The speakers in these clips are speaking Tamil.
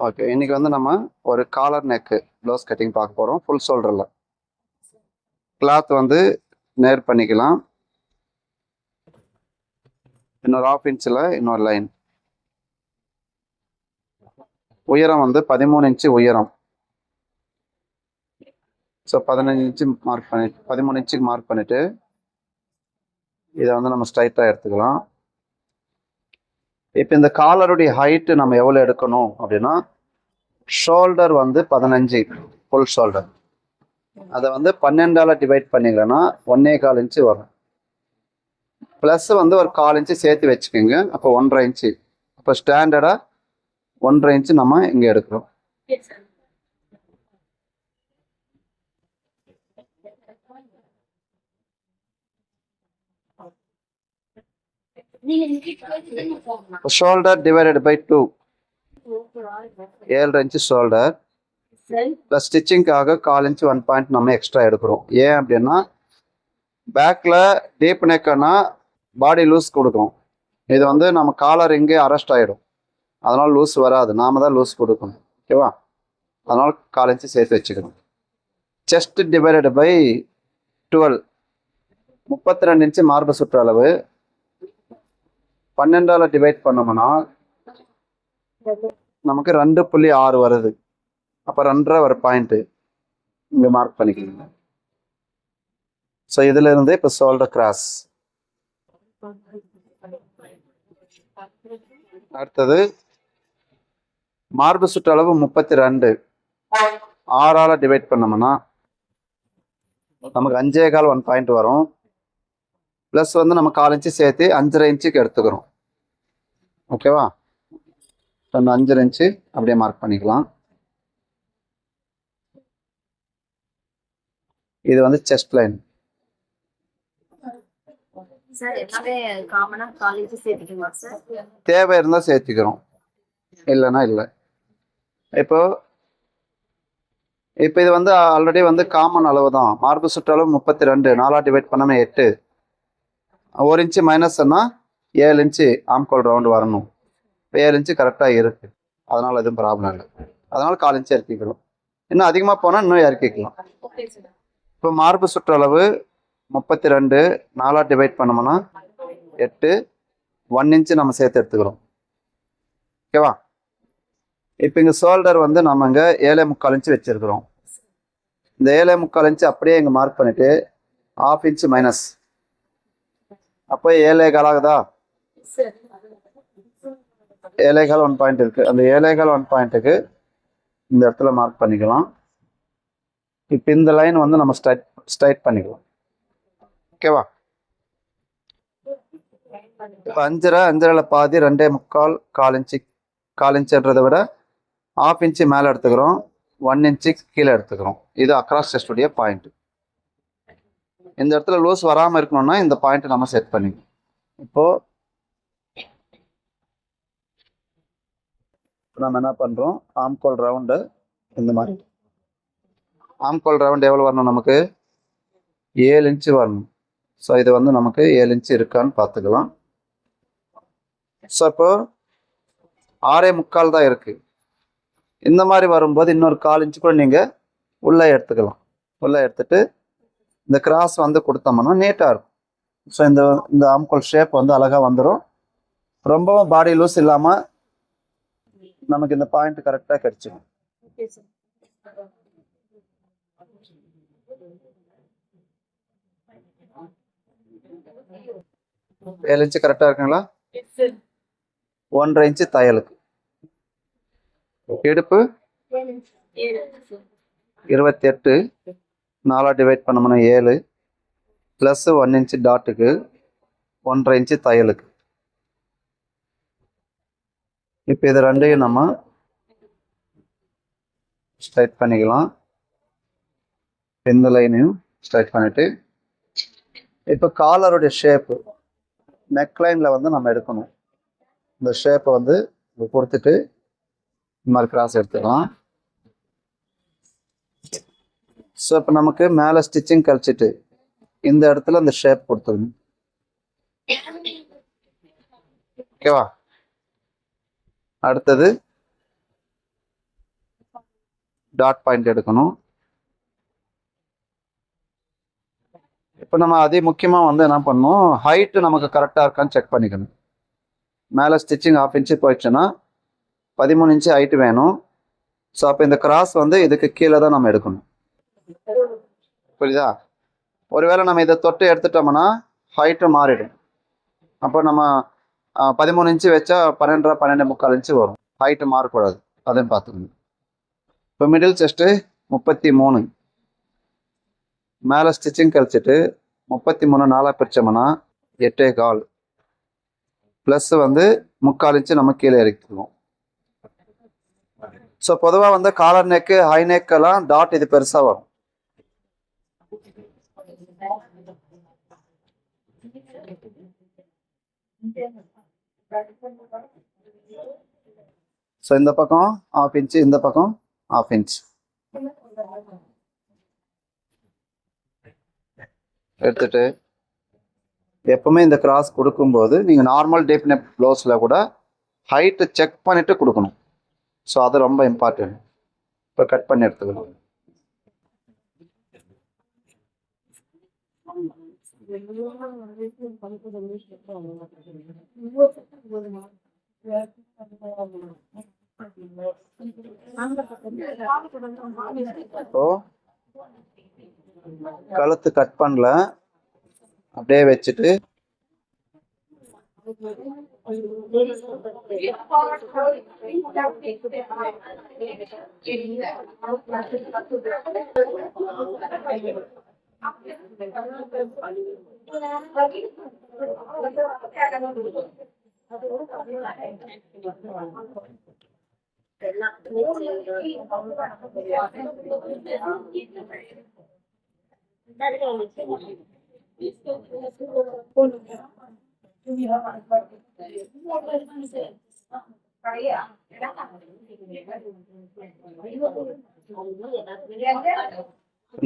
ஓகே, இன்னைக்கு வந்து நம்ம ஒரு காலர் நெக்கு ப்ளவுஸ் கட்டிங் பார்க்க போகிறோம். ஃபுல் ஷோல்டரில் கிளாத் வந்து நேர் பண்ணிக்கலாம். இன்னொரு 1/2 இன்ச்சில் இன்னொரு லைன். உயரம் வந்து 13 இன்ச்சு உயரம். ஸோ 15 இன்ச்சு மார்க் பண்ணி 13 இன்ச்சுக்கு மார்க் பண்ணிவிட்டு இதை வந்து நம்ம ஸ்ட்ரைட்டாக எடுத்துக்கலாம். இப்போ இந்த காலருடைய ஹைட்டு நம்ம எவ்வளோ எடுக்கணும் அப்படின்னா, ஷோல்டர் வந்து 15 ஃபுல் ஷோல்டர். அதை வந்து 12ஆல் டிவைட் பண்ணிங்கன்னா 1.25 இன்ச்சு வரும். ப்ளஸ் வந்து ஒரு 1/4 இன்ச்சு சேர்த்து வச்சுக்கோங்க. அப்போ 1.5 இன்ச்சு. அப்போ ஸ்டாண்டர்டாக 1.5 இன்ச்சு நம்ம இங்கே எடுக்கிறோம். Shoulder divided by 2, 7.5 inch shoulder. Plus ஸ்டிச்சிங்காக 1/4 இன்ச்சு 1 பாயிண்ட் நம்ம எக்ஸ்ட்ரா எடுக்கிறோம். ஏன் அப்படின்னா, பேக்கில் டீப் நெக்குன்னா பாடி லூஸ் கொடுக்கும். இது வந்து நம்ம காலர் இங்கே அரெஸ்ட் ஆகிடும். அதனால் லூஸ் வராது, நாம தான் லூஸ் கொடுக்கணும். ஓகேவா? அதனால் 1/4 இன்ச்சு சேர்த்து வச்சுக்கணும். செஸ்ட் டிவைடட் பை 12, 32 இன்ச்சு மார்பு சுற்றளவு. 12ஆல் டிவைட் பண்ணோம்னா நமக்கு 2.6 வருது. அப்போ 2.5 ஒரு பாயிண்ட்டு இங்கே மார்க் பண்ணிக்கோங்க. ஸோ இதுல இருந்து இப்போ ஷோல்டர் கிராஸ். அடுத்தது மார்பு சுற்றளவு 32, 6ஆல் டிவைட் பண்ணோம்னா நமக்கு 5.25 1 பாயிண்ட் வரும். ப்ளஸ் வந்து நம்ம 1/4 இன்ச்சு சேர்த்து 5.5 இன்ச்சுக்கு எடுத்துக்கிறோம். ஓகேவா? அந்த 5.5 இன்ச்சு அப்படியே மார்க் பண்ணிக்கலாம். இது வந்து செஸ்ட் லைன். தேவை இருந்தால் சேர்த்துக்கிறோம், இல்லைன்னா இல்லை. இப்போ இது வந்து ஆல்ரெடி வந்து காமன் அளவு தான். மார்பு சுற்றளவு 32, 4ஆல் டிவைட் பண்ணோம்னா 8. 1 இன்ச்சு மைனஸ்ன்னா 7 இன்ச்சு ஆம்கோல் ரவுண்டு வரணும். 7 இன்ச்சு கரெக்டாக இருக்குது. அதனால் எதுவும் ப்ராப்ளம் இல்லை. அதனால் 1/4 இன்ச்சு இறக்கிக்கிறோம். இன்னும் அதிகமாக போனால் இன்னும் இறக்கிக்கலாம். இப்போ மார்பு சுற்றளவு 32, 4ஆல் டிவைட் பண்ணோம்னா 8, 1 இன்ச்சு நம்ம சேர்த்து எடுத்துக்கிறோம். ஓகேவா? இப்போ இங்கே ஷோல்டர் வந்து நம்ம இங்கே 7.25 இன்ச்சு வச்சுருக்கிறோம். இந்த 7.25 இன்ச்சு அப்படியே இங்கே மார்க் பண்ணிவிட்டு 1/2 இன்ச்சு மைனஸ். அப்போ 7.25 ஆகுதா? 7.25 1 பாயிண்ட் இருக்குது. அந்த 7.25 1 பாயிண்ட்டுக்கு இந்த இடத்துல மார்க் பண்ணிக்கலாம். இப்போ இந்த லைன் வந்து நம்ம ஸ்ட்ரைட் பண்ணிக்கலாம். ஓகேவா? இப்போ 5.5 பாதி 2.25 1/4 இன்ச்சு. 1/4 இன்ச்சுன்றதை விட 1/2 இன்ச்சு மேலே எடுத்துக்கிறோம், 1 இன்ச்சு கீழே எடுத்துக்கிறோம். இது அக்ராஸ் செஸ்டுடைய பாயிண்ட். இந்த இடத்துல லூஸ் வராமல் இருக்கணும்னா இந்த பாயிண்ட் நம்ம செட் பண்ணிக்கணும். இப்போ நம்ம என்ன பண்ணுறோம், ஆம்கோல் ரவுண்டு இந்த மாதிரி. ஆம்கோல் ரவுண்ட் எவ்வளோ வரணும்? நமக்கு 7 இன்ச்சு வரணும். ஸோ இது வந்து நமக்கு 7 இன்ச்சு இருக்கான்னு பார்த்துக்கலாம். ஸோ இப்போ 6.25 தான் இருக்குது. இந்த மாதிரி வரும்போது இன்னொரு 1/4 இன்ச்சு கூட நீங்கள் உள்ளே எடுத்துக்கலாம். உள்ளே எடுத்துட்டு இந்த கிராஸ் வந்து கொடுத்தோம்னா நீட்டாக இருக்கும். ஸோ இந்த ஆம்கோல் ஷேப் வந்து அழகாக வந்துடும். ரொம்பவும் பாடி லூஸ் இல்லாமல் நமக்கு இந்த பாயிண்ட் கரெக்டாக கிடைச்சிடும். 7 இன்ச்சு கரெக்டாக இருக்குங்களா? 1.5 இன்ச்சு தையலுக்கு. இடுப்பு 28, 4ஆல் டிவைட் பண்ணோம்னா 7, ப்ளஸ் 1 இன்ச்சு டாட்டுக்கு 1.5 இன்ச்சு தையலுக்கு. இப்போ இது ரெண்டையும் நம்ம ஸ்ட்ரைட் பண்ணிக்கலாம். இந்த லைனையும் ஸ்ட்ரைட் பண்ணிட்டு இப்போ காலருடைய ஷேப்பு நெக்லைனில் வந்து நம்ம எடுக்கணும். இந்த ஷேப்பை வந்து கொடுத்துட்டு இந்த மாதிரி கிராஸ் எடுத்துக்கலாம். ஸோ இப்போ நமக்கு மேலே ஸ்டிச்சிங் கழிச்சிட்டு இந்த இடத்துல அந்த ஷேப் கொடுத்துருங்க. ஓகேவா? அடுத்தது டாட் பாயிண்ட் எடுக்கணும். இப்போ நம்ம அதே முக்கியமாக வந்து என்ன பண்ணணும், ஹைட்டு நமக்கு கரெக்டாக இருக்கான்னு செக் பண்ணிக்கணும். மேலே ஸ்டிச்சிங் 1/2 இன்ச்சு போயிடுச்சுன்னா 13 இன்ச்சு ஹைட்டு வேணும். ஸோ அப்போ இந்த கிராஸ் வந்து இதுக்கு கீழே தான் நம்ம எடுக்கணும். புரியுதா? ஒருவேளை நம்ம இதை தொட்டு எடுத்துட்டோம்னா ஹைட்டு மாறிடும். அப்போ நம்ம 13 இன்ச்சு வச்சா 12 12.75 இன்ச்சு வரும். ஹைட்டு மாறக்கூடாது, அதையும் பார்த்துக்கணும். இப்போ மிடில் செஸ்ட்டு 33. மேலே ஸ்டிச்சிங் கழிச்சிட்டு 33 4 பிரிச்சோம்னா 8.25 ப்ளஸ் வந்து 3/4 இன்ச்சு நம்ம கீழே இறக்கிடுவோம். ஸோ பொதுவாக வந்து காலர் நெக்கு ஹை நெக்கெல்லாம் டாட் இது பெருசாக வரும். ஸோ இந்த பக்கம் 1/2 இன்ச்சு, இந்த பக்கம் 1/2 இன்ச் எடுத்துட்டு எப்பவுமே இந்த கிராஸ் கொடுக்கும்போது நீங்கள் நார்மல் டீப் நெக் ப்ளவுஸில் கூட ஹைட்டு செக் பண்ணிட்டு கொடுக்கணும். ஸோ அது ரொம்ப இம்பார்ட்டன்ட். இப்போ கட் பண்ணி எடுத்துக்கணும். இப்போ கழுத்து கட் பண்ணல, அப்படியே வச்சுட்டு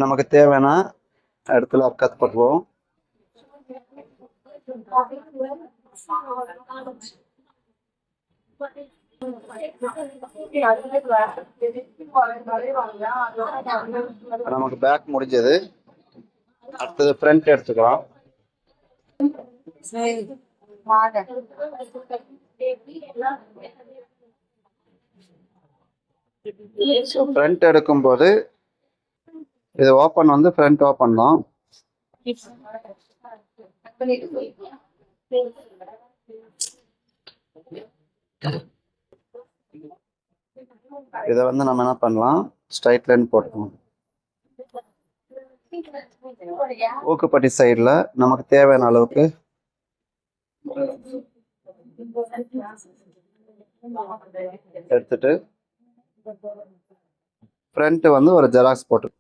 நமக்கு தேவையான இடத்துல கட் பண்ணுவோம். நமக்கு பேக் முடிஞ்சது. அடுத்தது ஃப்ரண்ட் எடுத்துக்கலாம். ஃப்ரண்ட் எடுக்கும்போது இது ஓப்பன் வந்து ஃப்ரண்ட் ஓப்பன் தான். இதை வந்து நம்ம என்ன பண்ணலாம், ஸ்ட்ரைட் லைன் போட்டுக்கணும். ஊக்குப்பட்டி சைடில் நமக்கு தேவையான அளவுக்கு எடுத்துட்டு ஃப்ரண்ட் வந்து ஒரு ஜெராக்ஸ் போட்டு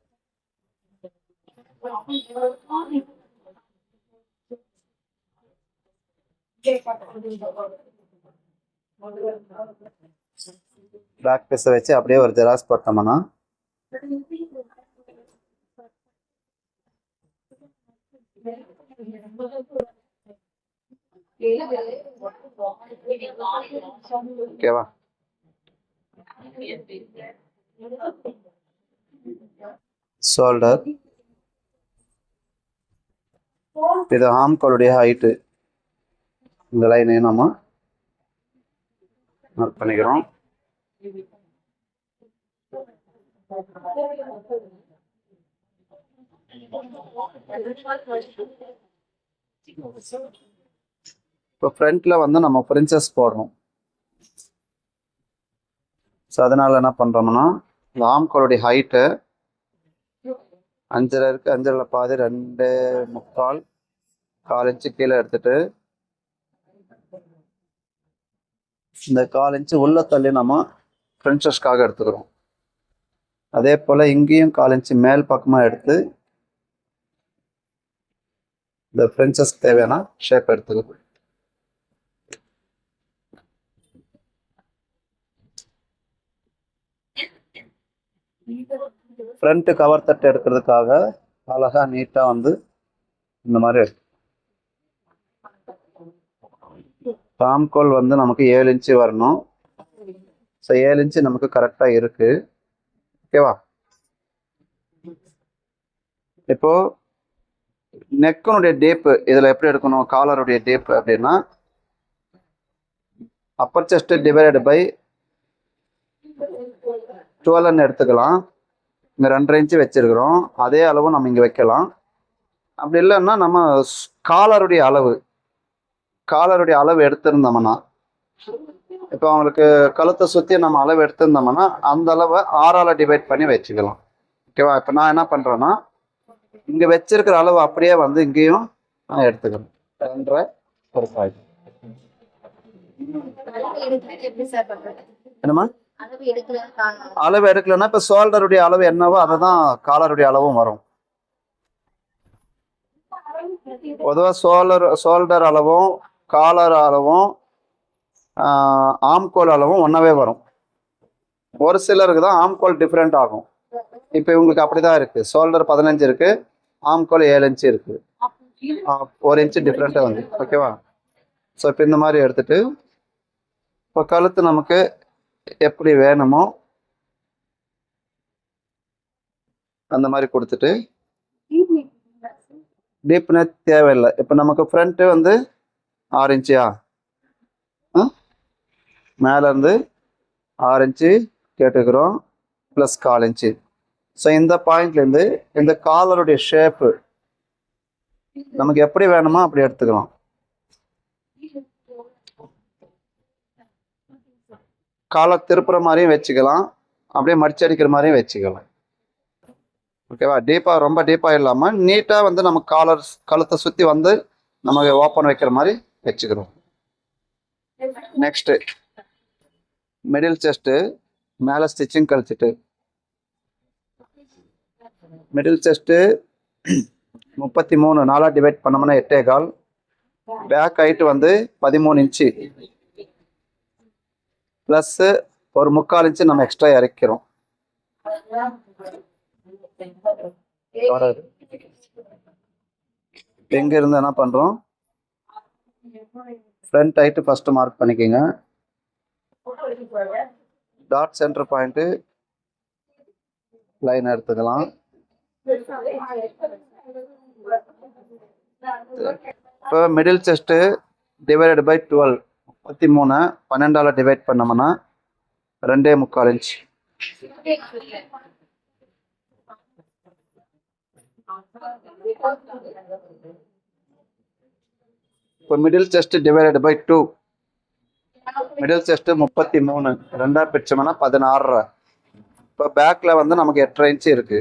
பேக் பீஸை வச்சு அப்படியே ஒரு ஜெராக்ஸ் போட்டோம்னா ஓகேவா? ஷோல்டர், இது ஆம்கோலுடைய ஹைட்டு. இந்த லைனையும் நம்ம நோட் பண்ணிக்கிறோம். இப்போ ஃப்ரண்ட்ல வந்து நம்ம பிரின்சஸ் போடணும். ஸோ அதனால என்ன பண்றோம்னா, இந்த ஆம்கோலுடைய ஹைட்டு 5.5 இருக்கு. 5.5 பாதி 2.75 1/4 இன்ச்சு கீழே எடுத்துட்டு இந்த 1/4 இன்ச்சு உள்ள தள்ளி நம்ம பிரின்சஸ்க்காக எடுத்துக்கிறோம். அதே போல இங்கேயும் 1/4 இன்ச்சு மேல் பக்கமா எடுத்து இந்த பிரின்சஸ்க்கு தேவையான ஷேப் எடுத்துக்கிறோம். ஃப்ரண்ட் கவர் தட்டு எடுக்கிறதுக்காக அழகா நீட்டா வந்து இந்த மாதிரி ஆம்கோல் வந்து நமக்கு 7 இன்ச்சு வரணும். ஸோ 7 இன்ச்சு நமக்கு கரெக்டாக இருக்கு. ஓகேவா? இப்போ நெக்கனுடைய டீப் இதில் எப்படி எடுக்கணும்? காலருடைய டீப் அப்படின்னா அப்பர் செஸ்ட் டிவைடட் பை 12 எடுத்துக்கலாம். இங்கே 2.5 இன்ச்சு வச்சிருக்கிறோம். அதே அளவு நம்ம இங்கே வைக்கலாம். அப்படி இல்லைன்னா நம்ம காலருடைய அளவு எடுத்திருந்தோம்னா, இப்போ அவங்களுக்கு கழுத்தை சுற்றி நம்ம அளவு எடுத்திருந்தோம்னா அந்த அளவை 6ஆல் டிவைட் பண்ணி வச்சுக்கலாம். ஓகேவா? இப்போ நான் என்ன பண்ணுறேன்னா இங்கே வச்சிருக்கிற அளவு அப்படியே வந்து இங்கேயும் நான் எடுத்துக்கிறேன். 2.5 ஒரு பாயிண்ட். என்னம்மா அளவு எடுக்கலன்னா இப்போ ஷோல்டருடைய அளவு என்னவோ அதை தான் காலருடைய அளவும் வரும். பொதுவாக ஷோல்டர் அளவும் காலர் அளவும் ஆம்கோல் அளவும் ஒன்றாவே வரும். ஒரு சிலருக்கு தான் ஆம்கோல் டிஃப்ரெண்ட் ஆகும். இப்போ இவங்களுக்கு அப்படிதான் இருக்கு. ஷோல்டர் 15 இருக்கு, ஆம்கோல் 7 இன்ச்சு இருக்கு. 1 இன்ச்சு டிஃப்ரெண்ட்டாக வந்து. ஓகேவா? ஸோ இப்போ இந்த மாதிரி எடுத்துட்டு இப்போ கழுத்து நமக்கு எப்படி வேணுமோ அந்த மாதிரி கொடுத்துட்டு டீப்னஸ் தேவையில்லை. இப்போ நமக்கு ஃப்ரண்ட்டு வந்து 6 இன்ச்சியா, மேலேருந்து 6 இன்ச்சு கேட்டுக்கிறோம் ப்ளஸ் 1/4 இன்ச்சு. ஸோ இந்த பாயிண்ட்லேருந்து இந்த காலருடைய ஷேப்பு நமக்கு எப்படி வேணுமோ அப்படி எடுத்துக்கலாம். காலை திருப்புற மாதிரியும் வச்சுக்கலாம், அப்படியே மடிச்சடிக்கிற மாதிரியும் வச்சுக்கலாம். ஓகேவா? டீப்பாக ரொம்ப டீப்பாக இல்லாமல் நீட்டாக வந்து நம்ம கழுத்தை சுற்றி வந்து நமக்கு ஓப்பன் வைக்கிற மாதிரி வச்சுக்கிறோம். நெக்ஸ்ட்டு மிடில் செஸ்ட்டு மேலே ஸ்டிச்சிங் கழிச்சிட்டு மிடில் செஸ்ட்டு 33 4ஆக டிவைட் பண்ணோம்னா 8.25. பேக் ஹைட்டு வந்து 13 இன்ச்சு ப்ளஸ்ஸு ஒரு 3/4 இன்ச்சு நம்ம எக்ஸ்ட்ரா இறக்கிறோம். எங்க இருந்து என்ன பண்றோம்? ஃப்ரண்ட் ஹைட் ஃபர்ஸ்ட் மார்க் பண்ணிக்கோங்க. டாட் சென்டர் பாயிண்ட் லைன் எடுத்துக்கலாம். இப்போ மிடில் செஸ்ட் டிவைடட் பை 12 33 12ஆல் டிவைட் பண்ணோம்னா 2.25 இன்ச். இப்போ middle chest divided by 2 middle chest 33 2ஆக பிரிச்சோம்னா 16. இப்போ பேக்கில் வந்து நமக்கு 8.5 இன்ச்சு இருக்கு.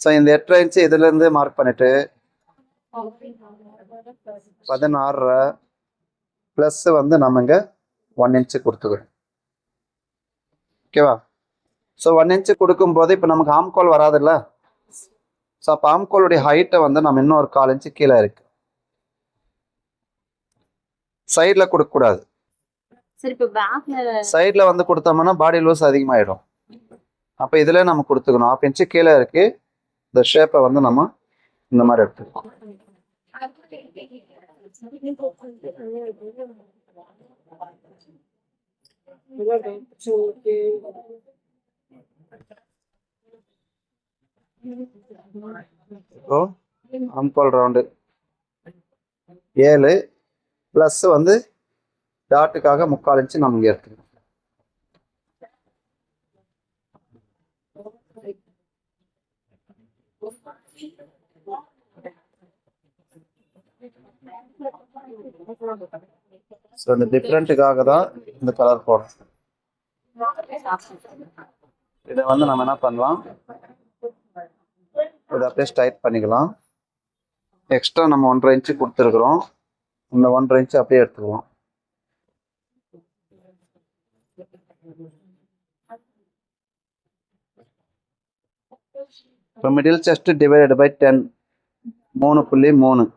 ஸோ இந்த 8.5 இன்ச்சு இதுலேருந்து மார்க் பண்ணிட்டு 16 ப்ளஸ் வந்து நம்ம இங்கே 1 இன்ச்சு கொடுத்துக்கிறோம். ஓகேவா? ஸோ 1 இன்ச்சு கொடுக்கும்போது இப்போ நமக்கு ஆம்கோல் வராதுல்ல. ஸோ அப்போ ஆம்கோலுடைய ஹைட்டை வந்து நம்ம இன்னும் ஒரு 1/4 இன்ச்சு கீழே இருக்கு. சைடில் கொடுக்கக்கூடாது. சைடில் வந்து கொடுத்தோம்னா பாடி லூஸ் அதிகமாகிடும். அப்போ இதில் நம்ம கொடுத்துக்கணும். 1/2 இன்ச்சு கீழே இருக்கு. இந்த ஷேப்பை வந்து நம்ம இந்த மாதிரி எடுத்துக்கணும். ஆம்கோல் ரவுண்டு 7 ப்ளஸ் வந்து டாட்டுக்காக 3/4 இன்ச்சு நம்ம இங்கே எடுத்துக்கணும். ஸோ இந்த டிஃப்ரெண்ட்டுக்காக தான் இந்த கலர் போடும். இதை வந்து நம்ம என்ன பண்ணலாம், இதை அப்படியே ஸ்ட்ரைட் பண்ணிக்கலாம். எக்ஸ்ட்ரா நம்ம 1.5 இன்ச்சு கொடுத்துருக்குறோம். இந்த 1.5 இன்ச்சு அப்படியே எடுத்துக்கலாம். இப்போ மிடில் செஸ்ட் டிவைடட் பை 10 3.3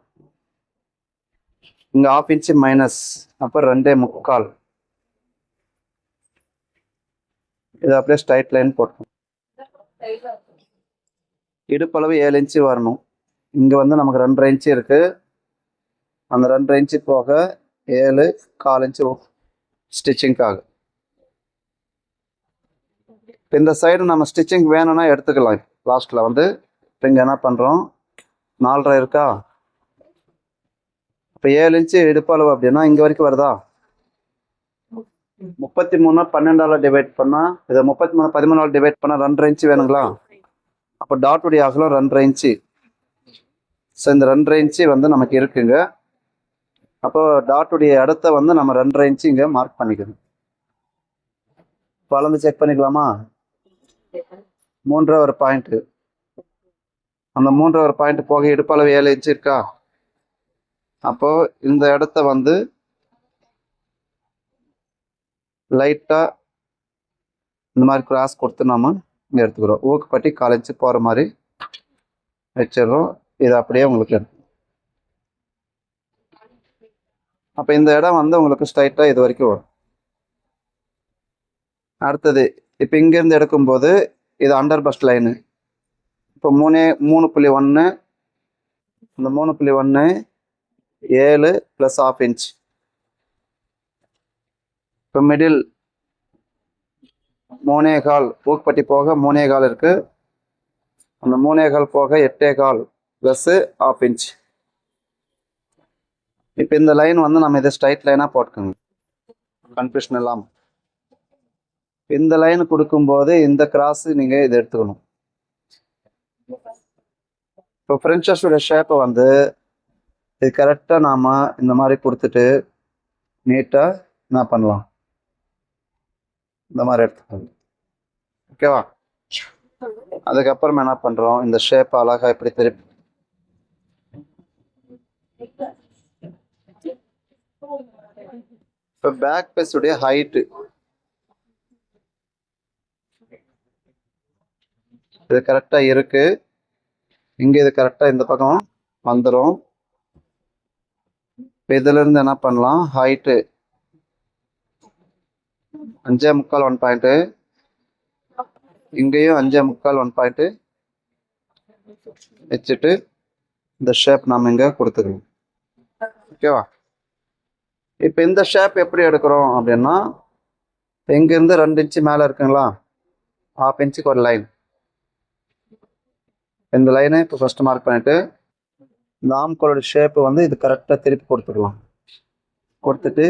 இங்கே 1/2 இன்ச்சு மைனஸ், அப்போ 2.25. இதை அப்படியே ஸ்ட்ரைட் லைன் போட்டோம். இடுப்பளவு 7 இன்ச்சு வரணும். இங்கே வந்து நமக்கு 2.5 இன்ச்சு இருக்கு. அந்த 2.5 இன்ச்சு போக 7.25 இன்ச்சு ஸ்டிச்சிங்காக. இப்போ இந்த சைடு நம்ம ஸ்டிச்சிங் வேணும்னா எடுத்துக்கலாம். லாஸ்ட்டில் வந்து இப்போ இங்கே என்ன பண்ணுறோம், 4.5 இருக்கா, இப்போ 7 இன்ச்சு இடுப்பளவு அப்படின்னா இங்கே வரைக்கும் வருதா, 33 12ஆல் டிவைட் பண்ணால், இதை 33 13ஆல் டிவைட் பண்ணால் 2.5 இன்ச்சு வேணுங்களா. அப்போ டாட்டுடைய அகலம் 2.5 இன்ச்சு. ஸோ இந்த 2.5 இன்ச்சு வந்து நமக்கு இருக்குங்க. அப்போ டாட்டுடைய இடத்த வந்து நம்ம 2.5 இன்ச்சு இங்கே மார்க் பண்ணிக்கணும். அளந்து செக் பண்ணிக்கலாமா. 3 பாயிண்ட், அந்த 3 பாயிண்ட் போக இடுப்பளவு 7 இன்ச்சு இருக்கா. அப்போ இந்த இடத்த வந்து லைட்டா இந்த மாதிரி கிராஸ் கொடுத்து நாம இங்கே எடுத்துக்கிறோம். ஊக்கு பட்டி 1/4 இன்ச்சு போகிற மாதிரி வச்சிடறோம். இது அப்படியே உங்களுக்கு எடுத்து, அப்போ இந்த இடம் வந்து உங்களுக்கு ஸ்ட்ரைட்டாக இது வரைக்கும் வரும். அடுத்தது இப்போ இங்கேருந்து எடுக்கும்போது இது அண்டர் பஸ்ட் லைனு. இப்போ 3.1, இந்த 3.1 7 + ½ இன்ச். இப்போ மிடில் 3.25 ஊக்குப்பட்டி போக 3.25 இருக்கு. அந்த 3.25 போக 8.25 + ½ இன்ச். இப்போ இந்த லைன் வந்து நம்ம இதை ஸ்ட்ரைட் லைனாக போட்டுக்கோங்க, கன்ஃபியூஷன் இல்லாமல். இந்த லைன் கொடுக்கும்போது இந்த கிராஸ் நீங்கள் இதை எடுத்துக்கணும். இப்போ ஃப்ரெஞ்சஸோட ஷேப்பை வந்து இது கரெக்டாக நாம் இந்த மாதிரி கொடுத்துட்டு நீட்டாக என்ன பண்ணலாம், இந்த மாதிரி எடுத்துக்கோங்க. ஓகேவா. அதுக்கப்புறமா என்ன பண்ணுறோம், இந்த ஷேப்பை அழகாக இப்படி திருப்பி இப்போ பேக் பீஸுடைய ஹைட்டு இது கரெக்டாக இருக்கு. இங்கே இது கரெக்டாக இந்த பக்கம் வந்துடும். இப்போ இதுலேருந்து என்ன பண்ணலாம், ஹைட்டு 5.25 1 பாயிண்ட்டு, இங்கேயும் 5.25 1 பாயிண்ட்டு வச்சுட்டு இந்த ஷேப் நாம் இங்கே கொடுத்துக்கணும். ஓகேவா. இப்போ இந்த ஷேப் எப்படி எடுக்கிறோம் அப்படின்னா, இங்கேருந்து 2 இன்ச்சு மேலே இருக்குங்களா, ½ இன்ச்சுக்கு ஒரு லைன். இந்த லைனை இப்போ ஃபஸ்ட்டு மார்க் பண்ணிவிட்டு இந்த ஆம்கோலோட ஷேப்பு வந்து இது கரெக்டாக திருப்பி கொடுத்துக்கலாம். கொடுத்துட்டு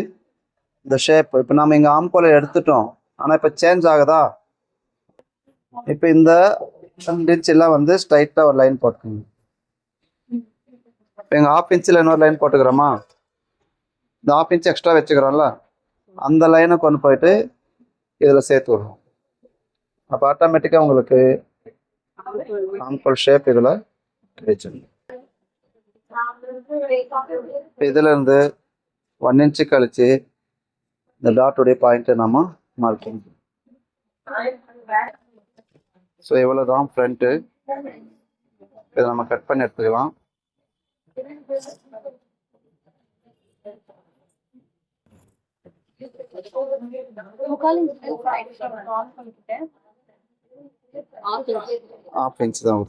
இந்த ஷேப் இப்போ நம்ம இங்கே ஆம்கோலை எடுத்துட்டோம், ஆனால் இப்போ சேஞ்ச் ஆகுதா. இப்போ இந்த 2 இன்ச்செல்லாம் வந்து ஸ்ட்ரைட்டாக ஒரு லைன் போட்டுக்கோங்க. இப்போ எங்கள் ½ இன்ச்சில் இன்னொரு லைன் போட்டுக்கிறோமா, இந்த ½ இன்ச் எக்ஸ்ட்ரா வச்சுக்கிறோம்ல, அந்த லைனை கொண்டு போயிட்டு இதில் சேர்த்து விடுவோம். அப்போ ஆட்டோமேட்டிக்காக உங்களுக்கு ஆம்கோல் ஷேப் இதில் கிடைச்சிடும். இதுல இருந்து 1 இன்ச்சு கழிச்சு இந்த டாட்டுடைய பாயிண்ட்டை நம்ம மார்க் பண்ணணும். ஸோ இவ்வளோதான் ஃப்ரண்ட்டு. இதை நம்ம கட் பண்ணி எடுத்துக்கலாம். ½ இன்ச் தான்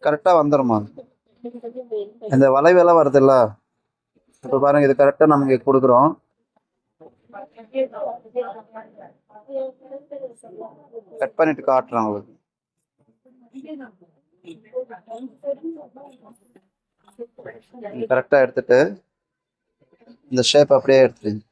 கரெக்டா வந்துருமா. இந்த வளைவெல்லாம் வருதுல்ல, இப்ப பாருங்க இது கரெக்டா நமக்கு கொடுக்குறோம். கட் பண்ணிட்டு காட்டுறேன் உங்களுக்கு. கரெக்டா எடுத்துட்டு இந்த ஷேப் அப்படியே எடுத்துருங்க.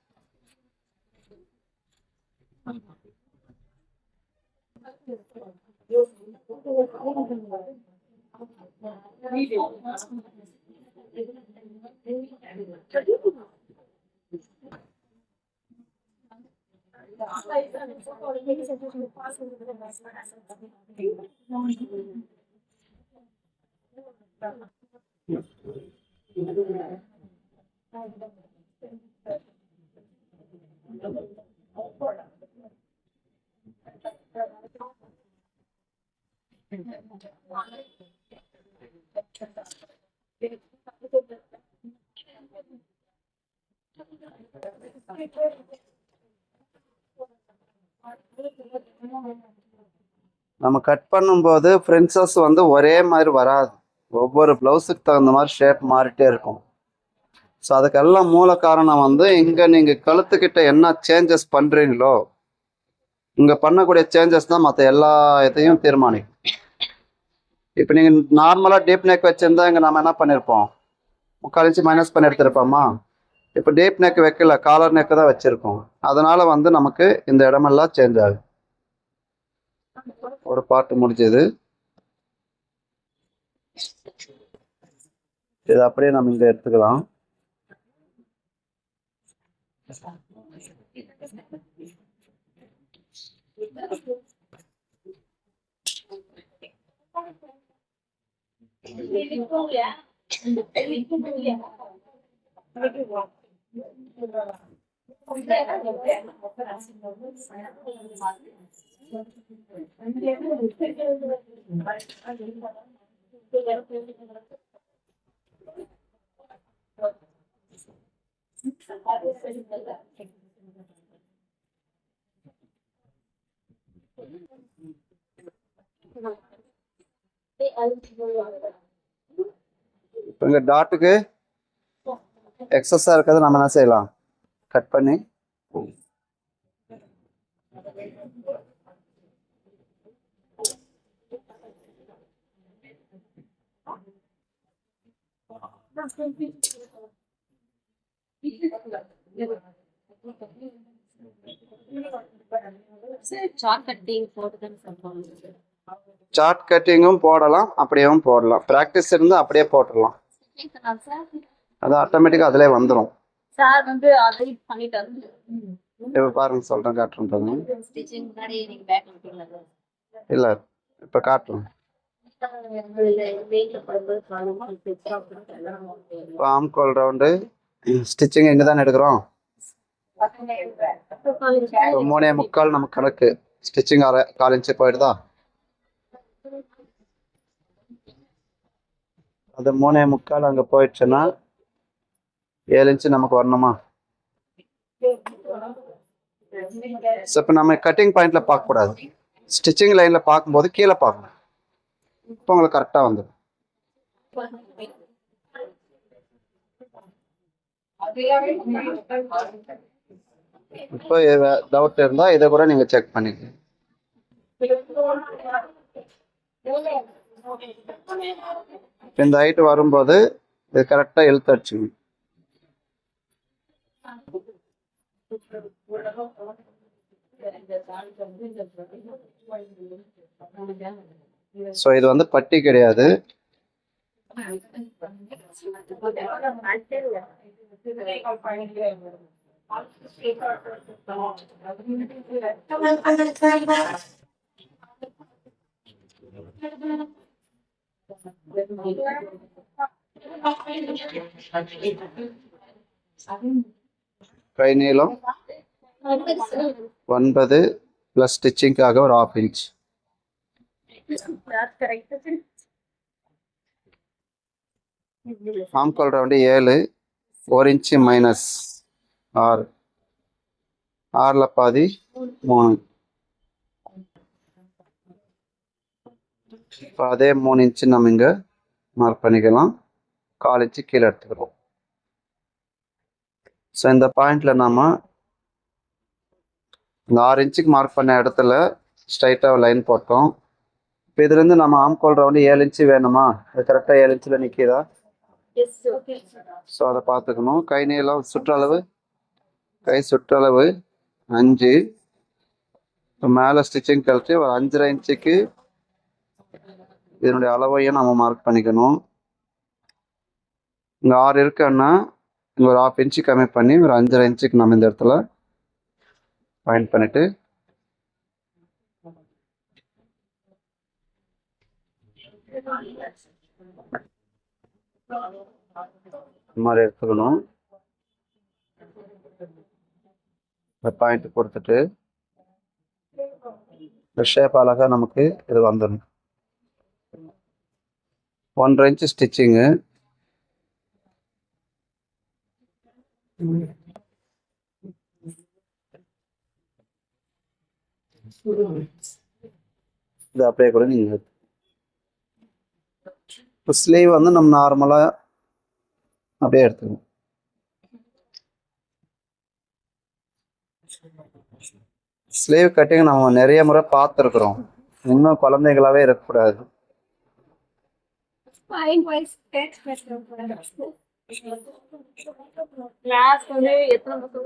நம்ம கட் பண்ணும்போது பிரின்சஸ் வந்து ஒரே மாதிரி வராது. ஒவ்வொரு ப்ளவுஸுக்கு தகுந்த மாதிரி ஷேப் மாறிட்டே இருக்கும். ஸோ அதுக்கெல்லாம் மூல காரணம் வந்து இங்கே நீங்கள் கழுத்துக்கிட்ட என்ன சேஞ்சஸ் பண்ணுறீங்களோ, இங்கே பண்ணக்கூடிய சேஞ்சஸ் தான் மற்ற எல்லா இதையும் தீர்மானிக்கும். இப்போ நீங்கள் நார்மலாக டீப் நெக் வச்சுருந்தா இங்கே நம்ம என்ன பண்ணியிருப்போம், 3/4 இன்ச்சு மைனஸ் பண்ணி எடுத்திருப்போமா. இப்போ டீப் நெக் வைக்கல, காலர் நெக்கு தான் வச்சுருக்கோம். அதனால் வந்து நமக்கு இந்த இடமெல்லாம் சேஞ்ச் ஆகும். ஒரு பார்ட் முடிஞ்சது. இது அப்படியே நம்ம இங்கே எடுத்துக்கலாம். இப்போ இங்கே டாட்டுக்கு எக்ஸஸாக இருக்கிறது நம்ம என்ன செய்யலாம், கட் பண்ணி சார்ட் கட்டிங்கும் போடலாம், அப்படியேவும் போடலாம். ப்ராக்டிஸ் இருந்து அப்படியே போட்டுடலாம். அது ஆட்டோமேட்டிக்காக அதிலே வந்துடும். சார் வந்து அதை பண்ணிட்டாரு. இப்போ பாருங்க, சொல்கிறேன், காட்டுறேன் பாருங்க. இல்லை, இப்போ காட்டுறேன். இப்போ ஆம்கோல் ரவுண்டு ஸ்டிச்சிங் எங்கே தான் எடுக்கிறோம். இப்போ 3.75 நமக்கு கணக்கு. ஸ்டிச்சிங் 1/4 இன்ச்சு போயிடுதா. அது 3.75 அங்கே போயிடுச்சுன்னா 7 இன்ச்சு நமக்கு வரணுமா. ஸோ இப்போ நம்ம கட்டிங் பாயிண்ட்ல பார்க்கக்கூடாது, ஸ்டிச்சிங் லைன்ல பார்க்கும்போது கீழே பார்க்கணும். இப்போ உங்களுக்கு கரெக்டாக வந்துடும். இப்போ டவுட் இருந்தால் இதை கூட நீங்கள் செக் பண்ணிக்கங்க. இந்த ஹைட் வரும்போது இது கரெக்டாக இழுத்து அடிச்சுக்கணும். ஸோ இது வந்து பட்டி கிடையாது. கை நீளம் 9 ப்ளஸ் ஸ்டிச்சிங்காக ஒரு 1/2 இன்ச். ஆம்கோல் ரவுண்டு 7, 1 இன்ச்சு மைனஸ் 6, 6ல் பாதி 3. இப்போ அதே 3 இன்ச்சு நம்ம இங்கே மார்க் பண்ணிக்கலாம். 1/4 இன்ச்சு கீழே எடுத்துக்கிறோம். ஸோ இந்த பாயிண்ட்ல நம்ம இந்த 6 இன்ச்சுக்கு மார்க் பண்ண இடத்துல ஸ்ட்ரைட்டாக லைன் போட்டோம். இப்போ இதுலேருந்து நம்ம ஆம்கோல் ரவுண்டு 7 இன்ச்சு வேணுமா, அது கரெக்டாக 7 இன்ச்சில் நிற்கிதா. ஸோ அதை பார்த்துக்கணும். கை நீளம் சுற்றளவு, கை சுற்றளவு 5. இப்போ மேலே ஸ்டிச்சிங் கழிச்சு ஒரு 5.5 இன்ச்சுக்கு இதனுடைய அளவையும் நம்ம மார்க் பண்ணிக்கணும். இங்கே 6 இருக்குன்னா இங்கே ஒரு 1/2 இன்ச்சு கம்மி பண்ணி ஒரு 5.5 இன்ச்சுக்கு நம்ம இந்த இடத்துல பாயிண்ட் பண்ணிட்டு இந்த மாதிரி எடுத்துக்கணும். இந்த பாயிண்ட் கொடுத்துட்டு இந்த ஷேப் அழகாக நமக்கு இது வந்துடும். 1.5 இன்ச்சு ஸ்டிச்சிங்கு. இது அப்படியே கூட நீங்கள் இப்போ ஸ்லீவ் வந்து நம்ம நார்மலாக அப்படியே எடுத்துக்கணும். ஸ்லீவ் கட்டிங் நம்ம நிறைய முறை பார்த்துருக்குறோம். இன்னும் குழந்தைகளாவே இருக்கக்கூடாது. கிளாஸ் வந்து எத்தனை பசங்க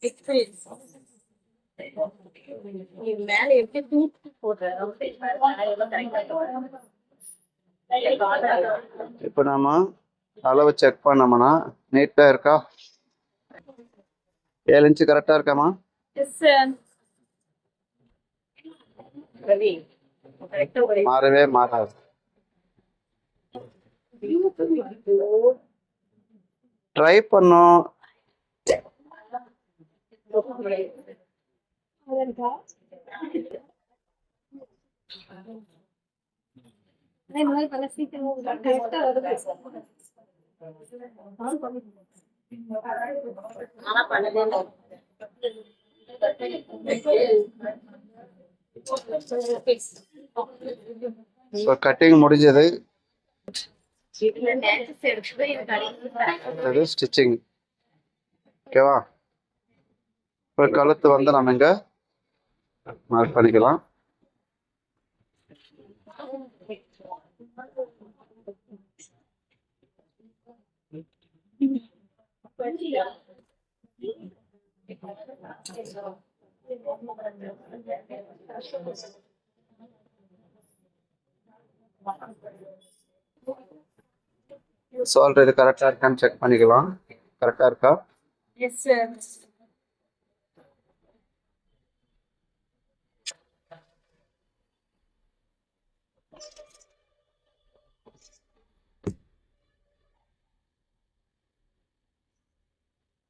எக்ஸ்பீரியன்ஸ் நீ மேல எப்படி தூக்கி போடுற இப்போ நாம அளவு செக் பண்ணோம்னா நீட்டாக இருக்கா? 7 இன்ச்சு கரெக்டாக இருக்காமா? எஸ் ரவி மாறவே மாறாது. ட்ரை பண்ணோம். ஸோ கட்டிங் முடிஞ்சது. அது ஸ்டிச்சிங். ஓகேவா? இப்போ கழுத்து வந்து நம்ம இங்கே மார்க் பண்ணிக்கலாம். ஸோ ஆல்ரெடி கரெக்டாக இருக்கான்னு செக் பண்ணிக்கலாம். கரெக்டாக இருக்கா? Yes sir.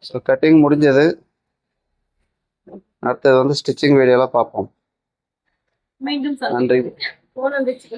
ஸோ கட்டிங் முடிஞ்சது. அடுத்தது வந்து ஸ்டிச்சிங் வீடியோலாம் பார்ப்போம். மீண்டும் நன்றி. போன் வந்துச்சு.